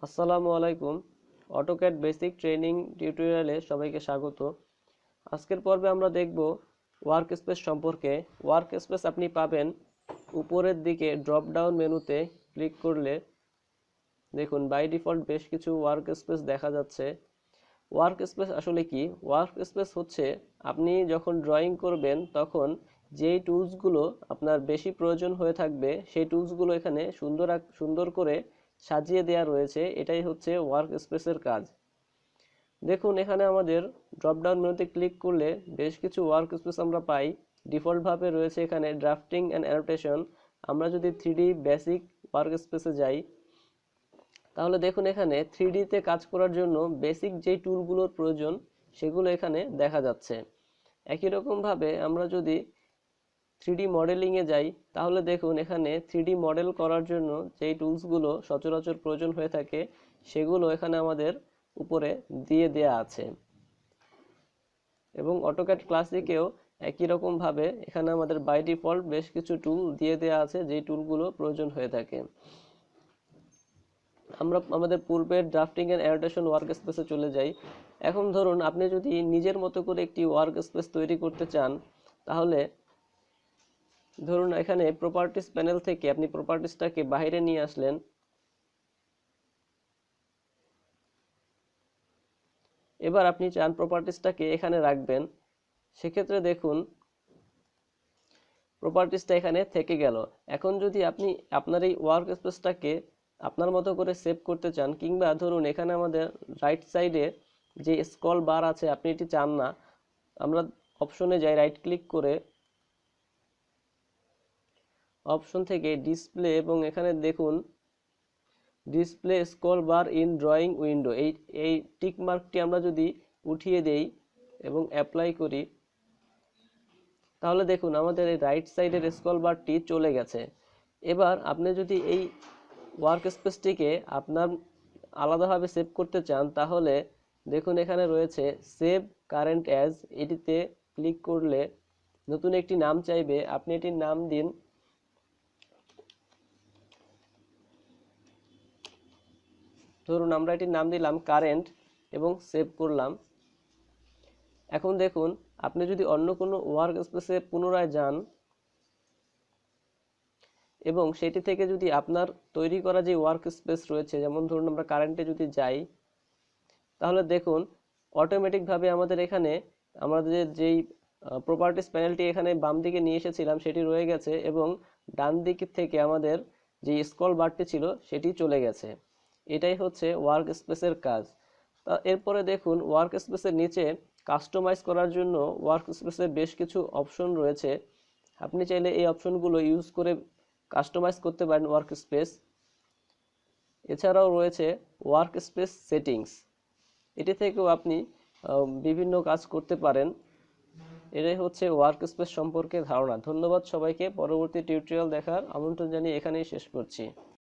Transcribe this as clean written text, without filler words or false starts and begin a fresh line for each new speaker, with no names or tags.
আসসালামু আলাইকুম। AutoCAD basic training টিউটোরিয়ালে সবাইকে স্বাগত। আজকের পর্বে আমরা দেখব ওয়ার্ক স্পেস সম্পর্কে। ওয়ার্ক স্পেস আপনি পাবেন উপরের দিকে ড্রপ ডাউন মেনুতে ক্লিক করলে দেখুন বাই ডিফল্ট বেশ কিছু ওয়ার্ক স্পেস দেখা যাচ্ছে। ওয়ার্ক স্পেস আসলে কি? ওয়ার্ক স্পেস হচ্ছে আপনি যখন ড্রয়িং করবেন তখন যেই টুলসগুলো আপনার বেশি প্রয়োজন হয়ে থাকবে সেই টুলসগুলো এখানে সুন্দর করে সাজিয়ে দেওয়া রয়েছে। এটাই হচ্ছে ওয়ার্ক স্পেসের কাজ। দেখুন এখানে আমাদের ড্রপ ডাউন মেনুতে ক্লিক করলে বেশ কিছু ওয়ার্ক স্পেস আমরা পাই। ডিফল্টভাবে রয়েছে এখানে ড্রাফটিং অ্যান্ড অ্যানোটেশন। আমরা যদি 3D বেসিক ওয়ার্ক স্পেসে যাই তাহলে দেখুন এখানে 3D তে কাজ করার জন্য বেসিক যেই টুলগুলোর প্রয়োজন সেগুলো এখানে দেখা যাচ্ছে। একই রকমভাবে আমরা যদি 3D মডেলিংয়ে যাই তাহলে দেখুন এখানে 3D মডেল করার জন্য যেই টুলসগুলো সচরাচর প্রয়োজন হয়ে থাকে সেগুলো এখানে আমাদের উপরে দিয়ে দেয়া আছে। এবং অটোক্যাড ক্লাসিকেও একই রকমভাবে এখানে আমাদের বাই ডিফল্ট বেশ কিছু টুল দিয়ে দেয়া আছে যেই টুলগুলো প্রয়োজন হয়ে থাকে। আমরা আমাদের পূর্বের ড্রাফটিং এন্ড অ্যানোটেশন ওয়ার্ক স্পেসে চলে যাই। এখন ধরুন আপনি যদি নিজের মতো করে একটি ওয়ার্ক স্পেস তৈরি করতে চান তাহলে ধরুন এখানে প্রপার্টিস প্যানেল থেকে আপনি প্রপার্টিসটাকে বাইরে নিয়ে আসলেন। এবার আপনি চান প্রপার্টিসটাকে এখানে রাখবেন। সেক্ষেত্রে দেখুন প্রপার্টিসটা এখানে থেকে গেল। এখন যদি আপনি আপনার এই ওয়ার্ক স্পেসটাকে আপনার মতো করে সেভ করতে চান, কিংবা ধরুন এখানে আমাদের রাইট সাইডে যে স্ক্রল বার আছে আপনি এটি চান না, আমরা অপশনে যাই, রাইট ক্লিক করে অপশন থেকে ডিসপ্লে এবং এখানে দেখুন display scroll bar in drawing window, এই টিক মার্কটি আমরা যদি উঠিয়ে দেই এবং অ্যাপ্লাই করি তাহলে দেখুন আমাদের এই রাইট সাইডের স্ক্রল বারটি চলে গেছে। এবার আপনি যদি এই ওয়ার্ক স্পেসটিকে আপনার আলাদাভাবে সেভ করতে চান তাহলে দেখুন এখানে রয়েছে সেভ কারেন্ট অ্যাজ। এটিতে ক্লিক করলে নতুন একটি নাম চাইবে, আপনি এটির নাম দিন। ধরুন আমরা এটির নাম দিলাম কারেন্ট এবং সেভ করলাম। এখন দেখুন আপনি যদি অন্য কোনো ওয়ার্ক স্পেসে পুনরায় যান এবং সেটি থেকে যদি আপনার তৈরি করা যে ওয়ার্ক স্পেস রয়েছে, যেমন ধরুন আমরা কারেন্টে যদি যাই তাহলে দেখুন অটোমেটিকভাবে আমাদের এখানে আমাদের যেই প্রপার্টিস প্যানেলটি এখানে বাম দিকে নিয়ে এসেছিলাম সেটি রয়ে গেছে এবং ডান দিক থেকে আমাদের যে স্ক্রল বারটি ছিল সেটি চলে গেছে। এটাই হচ্ছে ওয়ার্ক স্পেসের কাজ। তা এরপরে দেখুন ওয়ার্ক স্পেসের নিচে কাস্টমাইজ করার জন্য ওয়ার্ক স্পেসে বেশ কিছু অপশন রয়েছে। আপনি চাইলে এই অপশনগুলো ইউজ করে কাস্টমাইজ করতে পারেন ওয়ার্ক স্পেস। এছাড়াও রয়েছে ওয়ার্ক স্পেস সেটিংস, এটি থেকেও আপনি বিভিন্ন কাজ করতে পারেন। এটাই হচ্ছে ওয়ার্ক স্পেস সম্পর্কে ধারণা। ধন্যবাদ সবাইকে। পরবর্তী টিউটোরিয়াল দেখার আমন্ত্রণ জানিয়ে এখানেই শেষ করছি।